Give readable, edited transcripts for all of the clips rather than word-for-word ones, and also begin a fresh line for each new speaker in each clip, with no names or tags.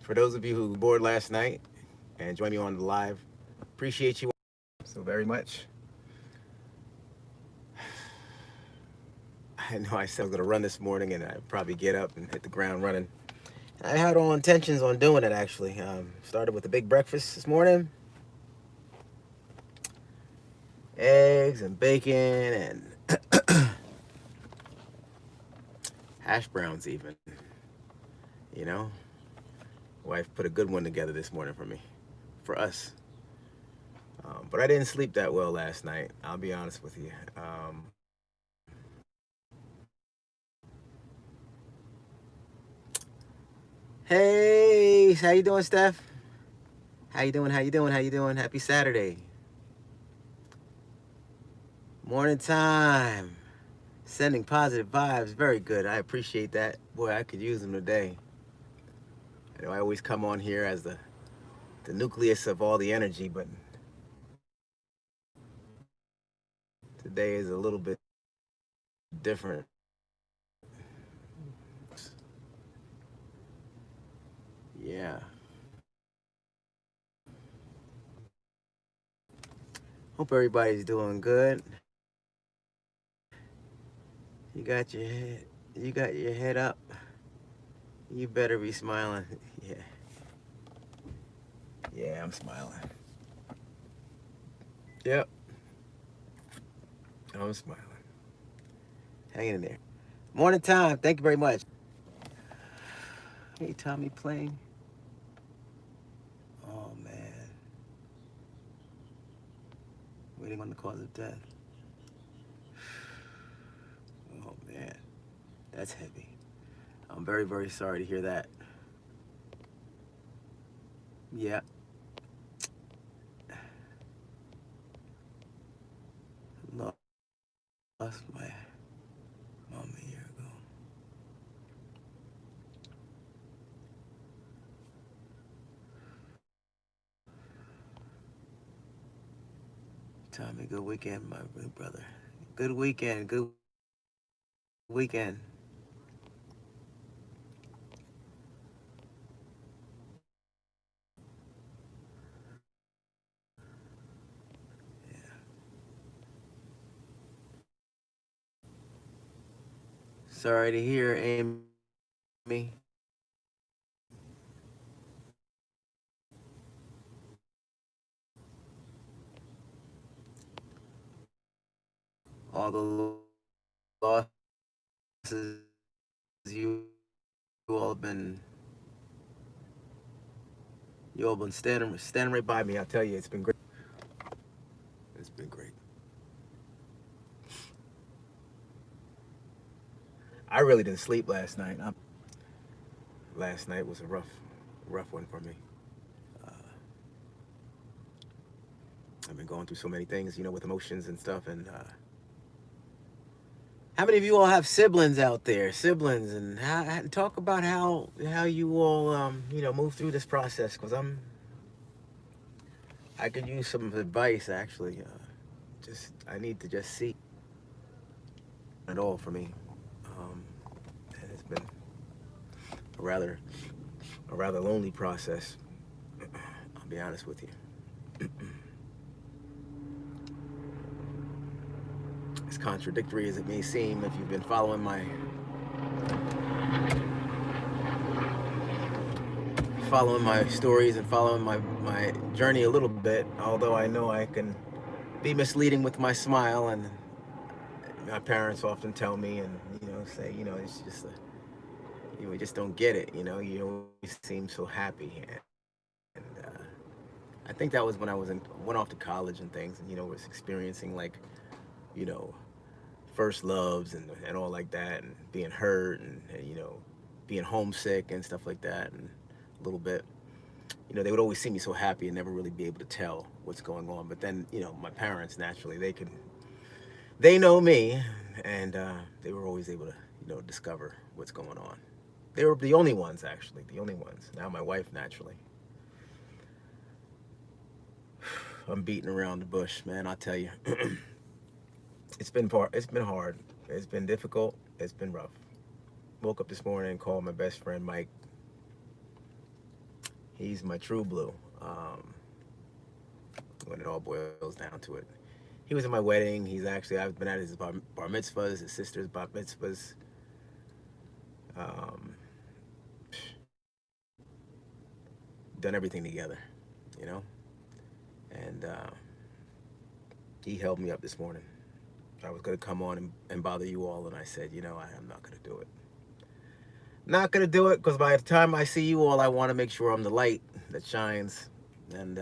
For those of you who were bored last night and joined me on the live, appreciate you so very much. I know I said I was going to run this morning and I'd probably get up and hit the ground running. I had all intentions on doing it actually. Started with a big breakfast this morning, eggs and bacon and hash browns even. You know, wife put a good one together this morning for me, for us. But I didn't sleep that well last night. I'll be honest with you. Hey, how you doing, Steph? How you doing? How you doing? How you doing? Happy Saturday. Morning time. Sending positive vibes. Very good. I appreciate that. Boy, I could use them today. I know I always come on here as the nucleus of all the energy, but today is a little bit different. Yeah. Hope everybody's doing good. You got your head you got your head up. You better be smiling. Yeah. Yeah, I'm smiling. Yep. I'm smiling. Hanging in there. Morning time. Thank you very much. Hey, Tommy playing. Oh man. Waiting on the cause of death. Oh man. That's heavy. I'm very, very sorry to hear that. Yeah. Lost my mom a year ago. Tommy, good weekend, my brother. Good weekend. Good weekend. Sorry to hear, Amy. All the losses you all been standing right by me. I'll tell you, it's been great. It's been great. I really didn't sleep last night. Last night was a rough one for me. Uh, I've been going through so many things, with emotions and stuff. And how many of you all have siblings out there? Siblings, and talk about how you all move through this process. Because I could use some advice actually. Just I need to just see it all for me. And it's been a rather lonely process. I'll be honest with you. As contradictory as it may seem, if you've been following my stories and following my journey a little bit, although I know I can be misleading with my smile, and my parents often tell me and say it's just we just don't get it, you always seem so happy. And I think that was when I went off to college and things, and was experiencing like you know first loves and all like that, and being hurt, and being homesick and stuff like that, and a little bit. They would always see me so happy and never really be able to tell what's going on. But then, my parents naturally they know me, and they were always able to discover what's going on. They were the only ones, actually, the only ones. Now my wife, naturally. I'm beating around the bush, man. I'll tell you. It's been hard. It's been difficult. It's been rough. Woke up this morning and called my best friend Mike. He's my true blue. When it all boils down to it, he was in my wedding. I've been at his bar mitzvahs, his sister's bar mitzvahs. Um, done everything together, you know. And he held me up this morning. I was gonna come on and bother you all, and I said, I'm not gonna do it. Not gonna do it because by the time I see you all, I want to make sure I'm the light that shines, and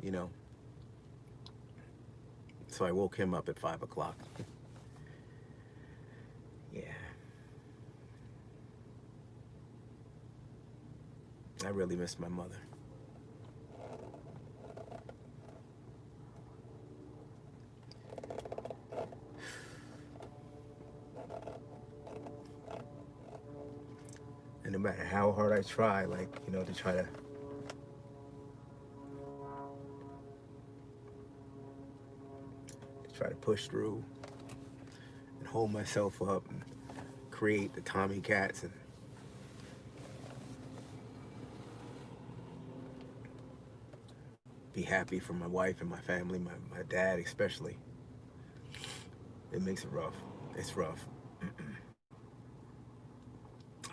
you know. So I woke him up at 5 o'clock. Yeah, I really miss my mother. And no matter how hard I try, to try to push through and hold myself up and create the Tommy Katz and be happy for my wife and my family, my dad especially. It makes it rough. It's rough.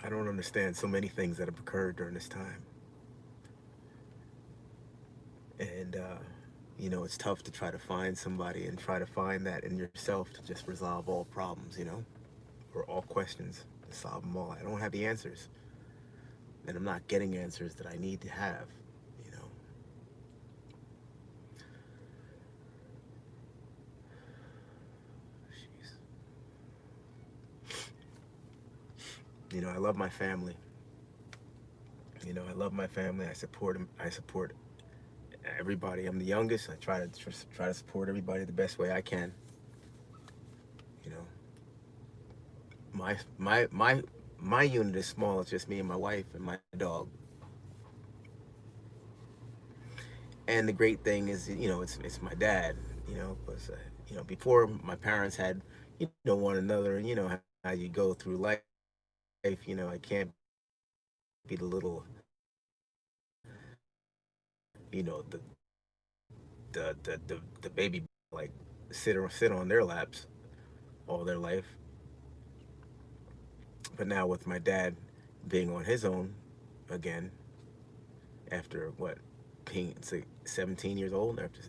I don't understand so many things that have occurred during this time. And, it's tough to try to find somebody and try to find that in yourself to just resolve all problems, or all questions, to solve them all. I don't have the answers. And I'm not getting answers that I need to have, you know. Jeez. I love my family. I love my family. I support them. I support everybody. I'm the youngest. I try to support everybody the best way I can. You know, my unit is small. It's just me and my wife and my dog. And the great thing is, it's my dad. Because before my parents had, one another, and how you go through life. I can't be the little, the the baby, like sit on their laps all their life. But now with my dad being on his own again, after what, being 17 years old, after,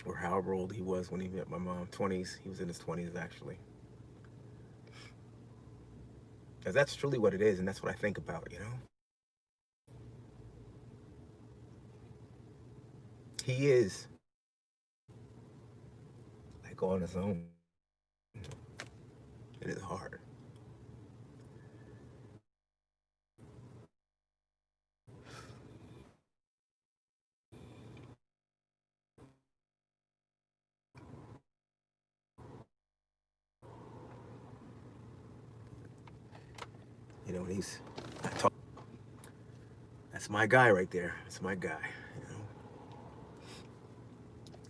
or however old he was when he met my mom, 20s. He was in his 20s actually. Because that's truly what it is, and that's what I think about. He is like on his own. It is hard. And I talk, that's my guy right there. That's my guy.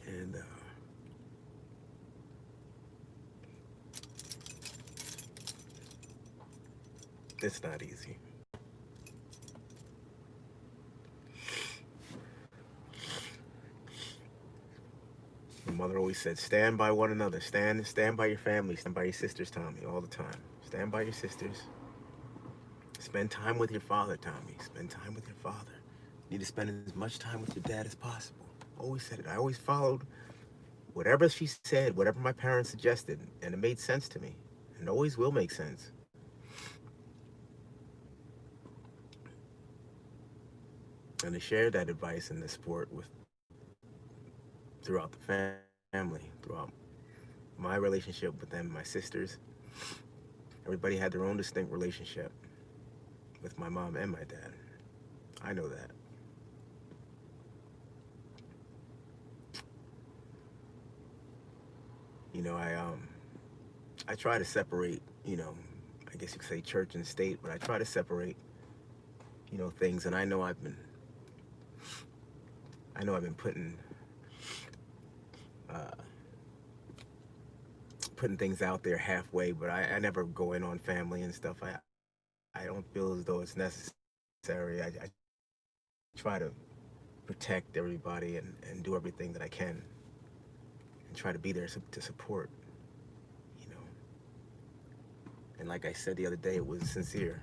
And it's not easy. My mother always said, stand by one another. Stand by your family. Stand by your sisters, Tommy, all the time. Stand by your sisters. Spend time with your father, Tommy. Spend time with your father. You need to spend as much time with your dad as possible. Always said it. I always followed whatever she said, whatever my parents suggested, and it made sense to me. And it always will make sense. And to share that advice and the support throughout the family, throughout my relationship with them, my sisters. Everybody had their own distinct relationship with my mom and my dad. I know that. I try to separate, I guess you could say church and state, but I try to separate, things. And I know I've been uh, putting things out there halfway, but I never go in on family and stuff. I don't feel as though it's necessary. I try to protect everybody and do everything that I can and try to be there to support, you know. And like I said the other day, it was sincere.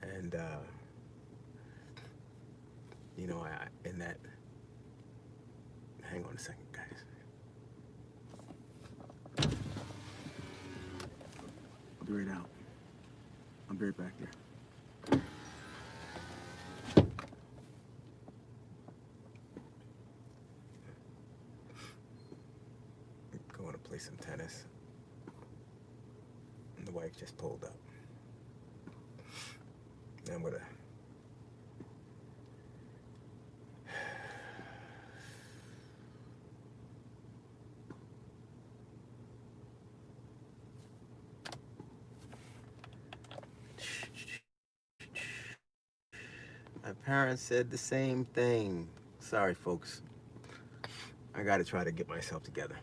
And, in that, hang on a second, guys. I'll be right out. I'll be right back there. Going to play some tennis. And the wife just pulled up. And I'm gonna my parents said the same thing. Sorry, folks. I gotta try to get myself together.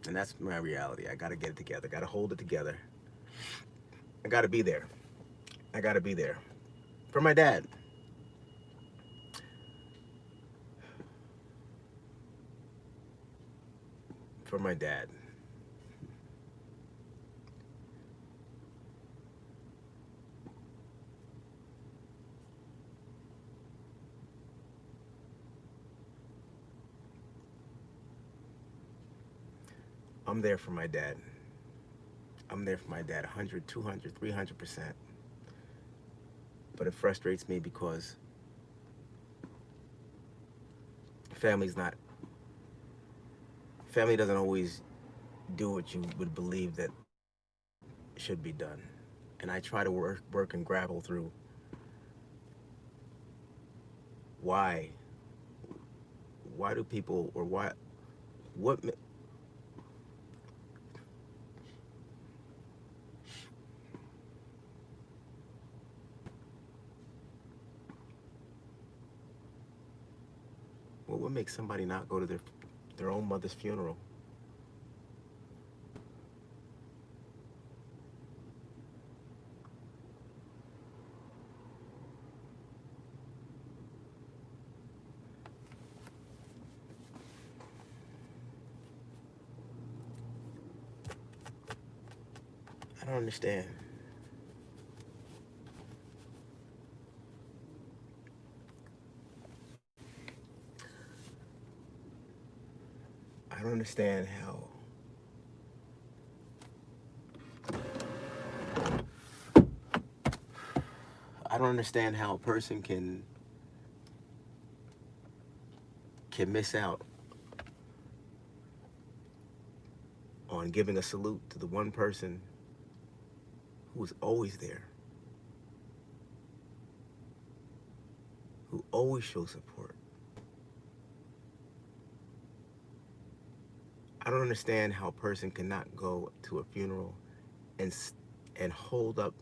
And that's my reality. I gotta get it together. Gotta hold it together. I gotta be there. I gotta be there. For my dad. For my dad. I'm there for my dad. I'm there for my dad 100, 200, 300%. But it frustrates me because family doesn't always do what you would believe that should be done. And I try to work and grapple through why do people, or what would make somebody not go to their own mother's funeral? I don't understand. I don't understand how a person can miss out on giving a salute to the one person who was always there, who always shows support. I don't understand how a person cannot go to a funeral and hold up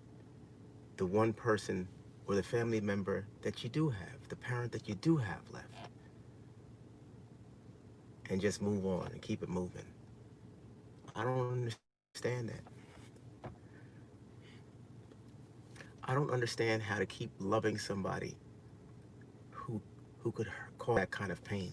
the one person or the family member that you do have, the parent that you do have left, and just move on and keep it moving. I don't understand that. I don't understand how to keep loving somebody who could cause that kind of pain.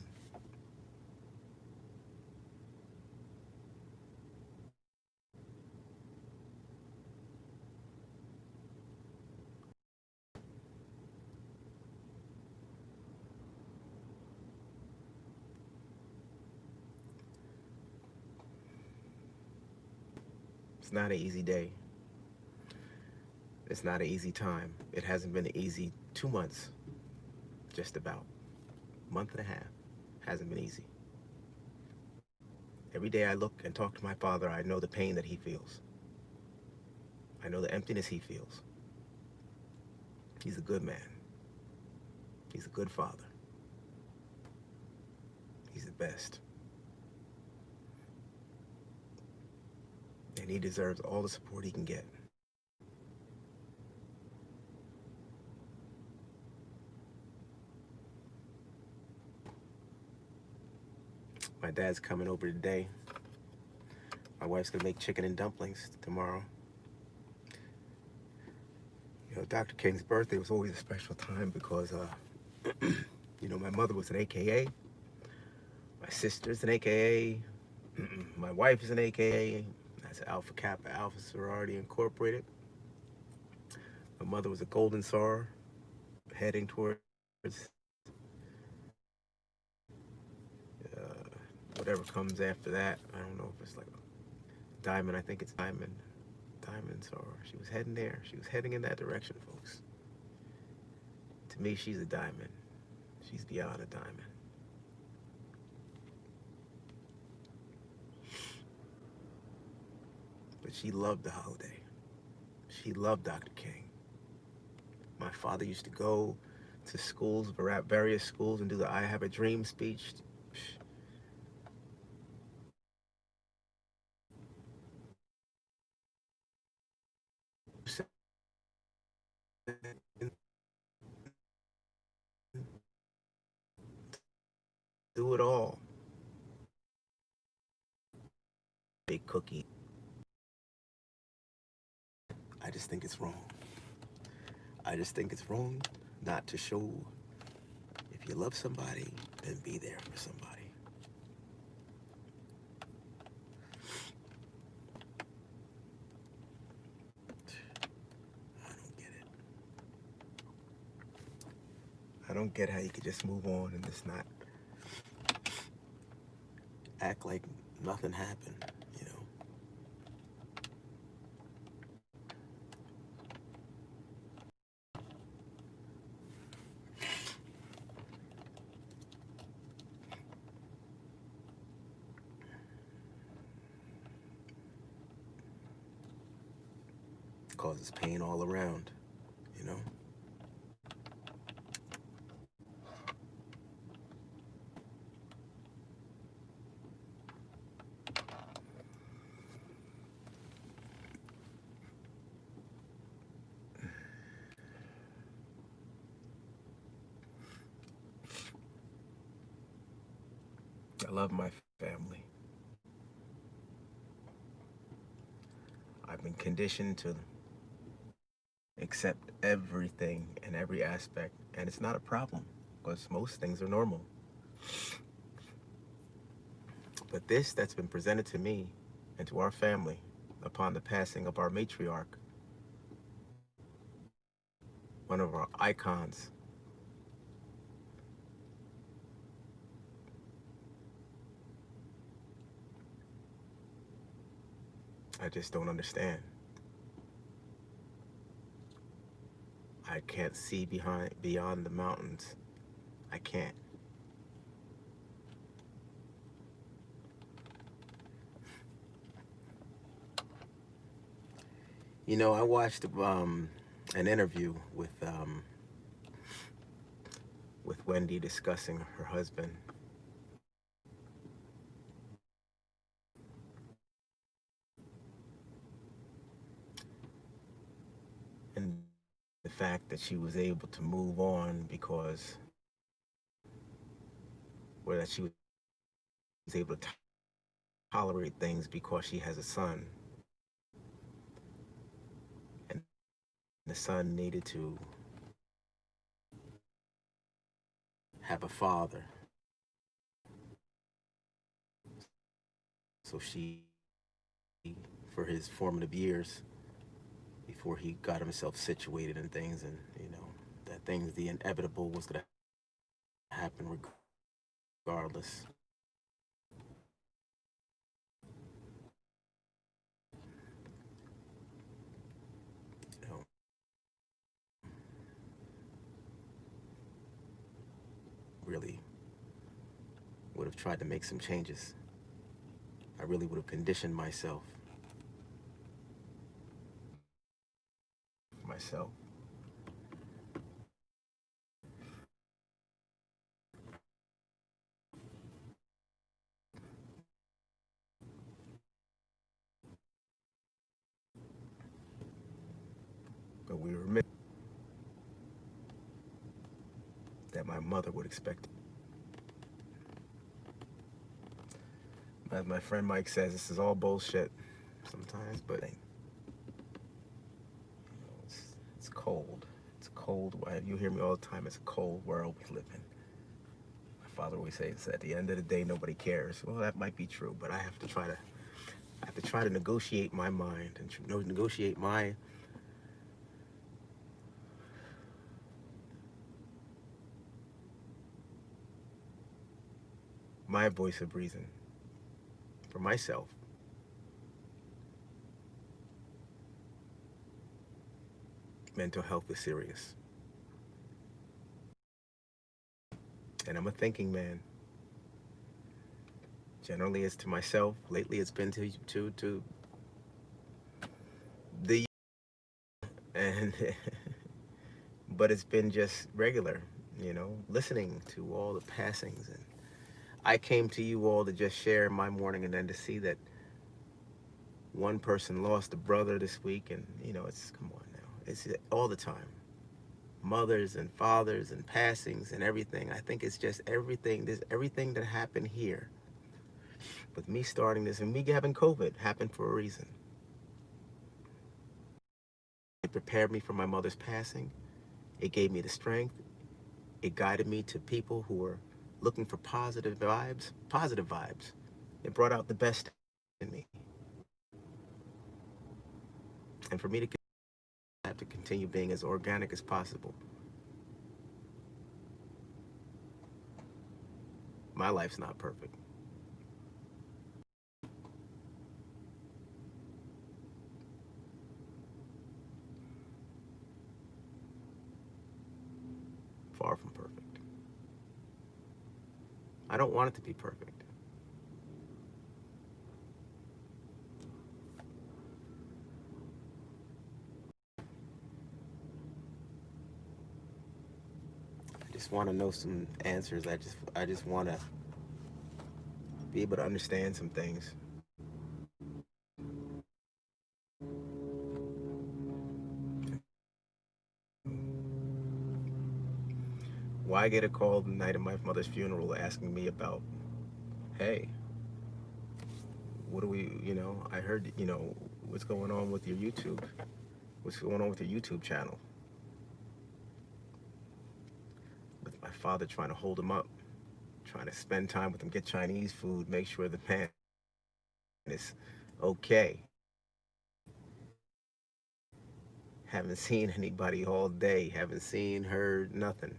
It's not an easy day. It's not an easy time. It hasn't been an easy 2 months, just about. Month and a half. Hasn't been easy. Every day I look and talk to my father, I know the pain that he feels. I know the emptiness he feels. He's a good man. He's a good father. He's the best. And he deserves all the support he can get. My dad's coming over today. My wife's gonna make chicken and dumplings tomorrow. Dr. King's birthday was always a special time because, my mother was an AKA, my sister's an AKA, my wife is an AKA. That's Alpha Kappa Alpha Sorority Incorporated. My mother was a Golden Soror, heading towards whatever comes after that. I don't know if it's like a diamond. I think it's diamond. Diamond Soror. She was heading there. She was heading in that direction, folks. To me, she's a diamond. She's beyond a diamond. But she loved the holiday. She loved Dr. King. My father used to go to schools, various schools, and do the I Have a Dream speech. Do it all. Big cookie. I just think it's wrong. I just think it's wrong not to show if you love somebody, then be there for somebody. I don't get it. I don't get how you could just move on and just not act like nothing happened, It causes pain all around, I love my family. I've been conditioned to accept everything and every aspect, and it's not a problem because most things are normal. But this that's been presented to me and to our family upon the passing of our matriarch, one of our icons, I just don't understand. I can't see beyond the mountains. I can't. I watched an interview with Wendy discussing her husband. And the fact that she was able to move on that she was able to tolerate things because she has a son. And the son needed to have a father. So she, for his formative years, before he got himself situated in things, and that the inevitable was going to happen regardless. Really would have tried to make some changes. I really would have conditioned myself. But we were that my mother would expect. As my friend Mike says, this is all bullshit sometimes, but it's cold. It's cold. You hear me all the time. It's a cold world we live in. My father always says, at the end of the day, nobody cares. Well, that might be true, but I have to try to negotiate my mind and negotiate my voice of reason for myself. Mental health is serious. And I'm a thinking man. Generally, it's to myself. Lately, it's been to the and but it's been just regular, listening to all the passings. And I came to you all to just share my morning, and then to see that one person lost a brother this week, and it's, come on now, it's all the time. Mothers and fathers and passings and everything. I think it's just everything. There's everything that happened here with me starting this and me having COVID happened for a reason. It prepared me for my mother's passing. It gave me the strength. It guided me to people who were looking for positive vibes. Positive vibes. It brought out the best in me. And for me to have to continue being as organic as possible. My life's not perfect. Far from perfect. I don't want it to be perfect. I just want to know some answers. I just want to be able to understand some things. Why get a call the night of my mother's funeral asking me about, hey, what do we, I heard, what's going on with your YouTube? What's going on with your YouTube channel? With my father trying to hold him up, trying to spend time with him, get Chinese food, make sure the man is okay. Haven't seen anybody all day, haven't seen, heard, nothing.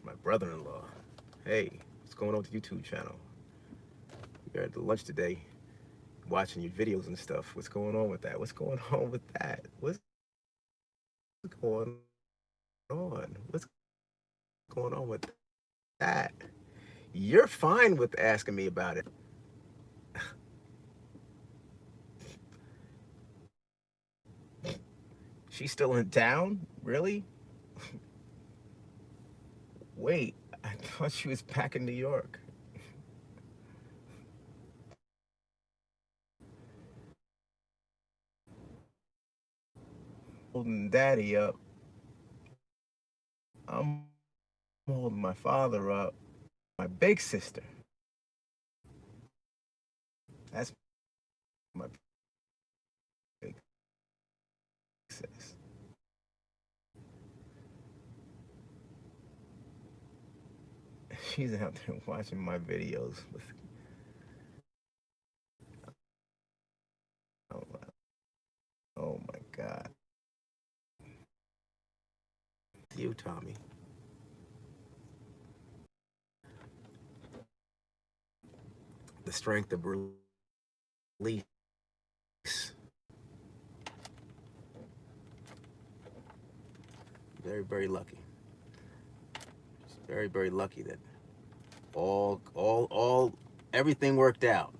My brother-in-law, hey, what's going on with the YouTube channel? We were at the lunch today, watching your videos and stuff. What's going on with that? What's going on with that? What's going on? What's going on with that? You're fine with asking me about it. She's still in town? Really? Wait, I thought she was back in New York. Holding daddy up. I'm holding my father up. My big sister. That's my big sis. She's out there watching my videos with, oh my God. You, Tommy. The strength of release. Very, very lucky. Just very, very lucky that everything worked out.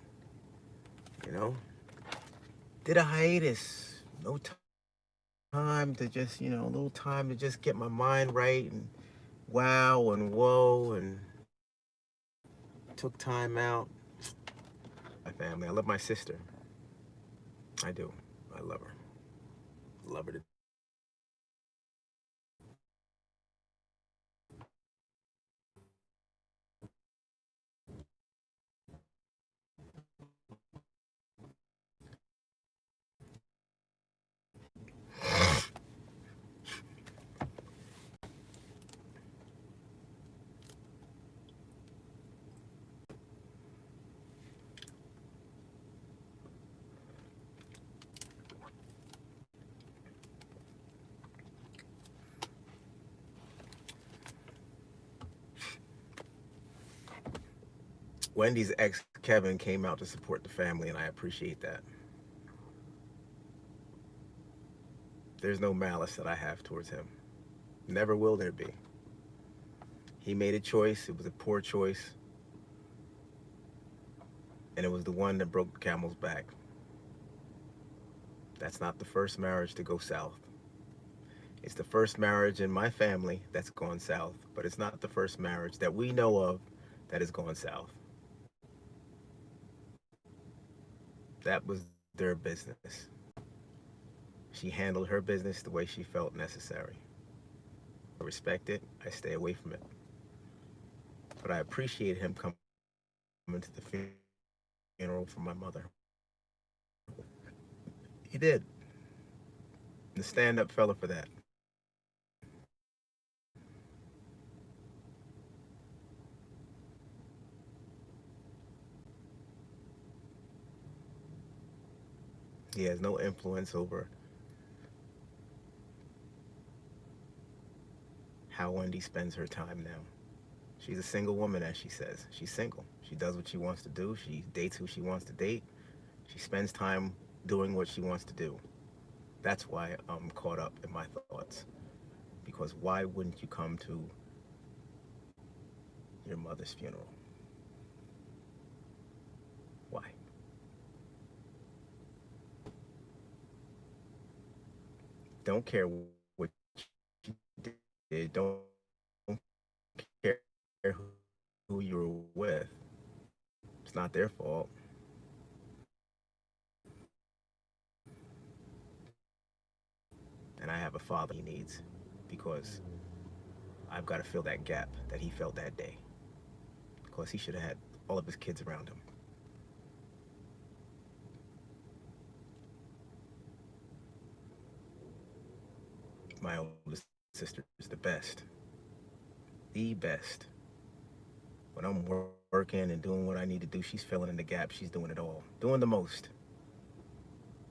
Did a hiatus. No time to just, a little time to just get my mind right and wow and whoa, and took time out. My family. I love my sister. I do. I love her. Love her to Wendy's ex Kevin came out to support the family, and I appreciate that. There's no malice that I have towards him. Never will there be. He made a choice. It was a poor choice. And it was the one that broke the camel's back. That's not the first marriage to go south. It's the first marriage in my family that's gone south, but it's not the first marriage that we know of that has gone south. That was their business. She handled her business the way she felt necessary. I respect it. I stay away from it. But I appreciate him coming to the funeral for my mother. He did. The stand-up fella for that. He has no influence over how Wendy spends her time now. She's a single woman, as she says. She's single. She does what she wants to do. She dates who she wants to date. She spends time doing what she wants to do. That's why I'm caught up in my thoughts. Because why wouldn't you come to your mother's funeral? Why? Don't care what you did. Don't care who you were with. It's not their fault. And I have a father he needs because I've got to fill that gap that he felt that day. Because he should have had all of his kids around him. My oldest sister is the best. The best. When I'm working and doing what I need to do, she's filling in the gap. She's doing it all. Doing the most.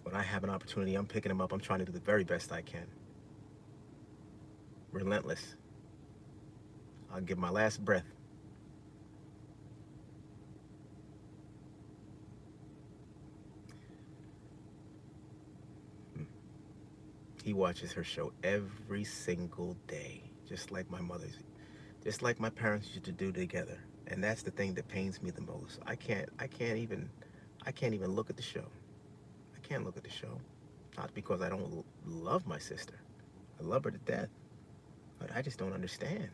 When I have an opportunity, I'm picking them up. I'm trying to do the very best I can. Relentless. I'll give my last breath. He watches her show every single day, just like my mother's, just like my parents used to do together. And that's the thing that pains me the most. I can't even look at the show. I can't look at the show. Not because I don't love my sister. I love her to death. But I just don't understand.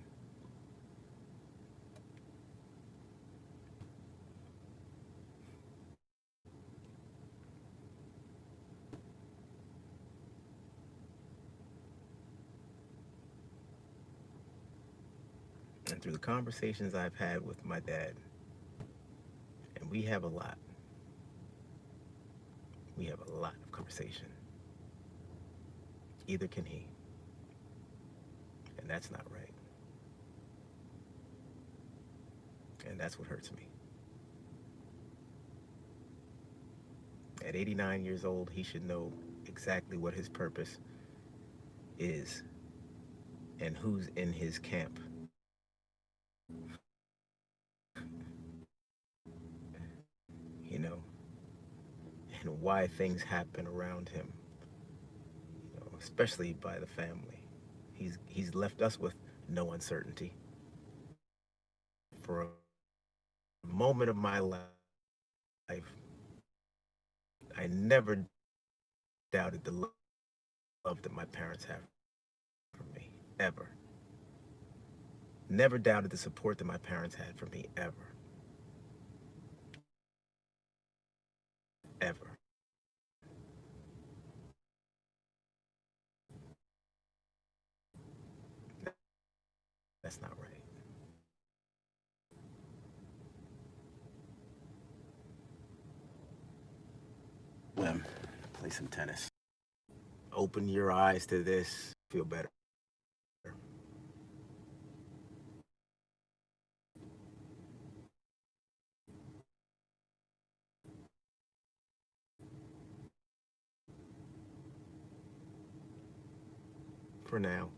And through the conversations I've had with my dad, and we have a lot of conversation. Either can he. And that's not right. And that's what hurts me. At 89 years old, he should know exactly what his purpose is and who's in his camp. You know, and why things happen around him, you know, especially by the family. He's left us with no uncertainty. For a moment of my life, I never doubted the love that my parents have for me, ever. Never doubted the support that my parents had for me, ever. Ever. That's not right. Play some tennis. Open your eyes to this. Feel better. For now.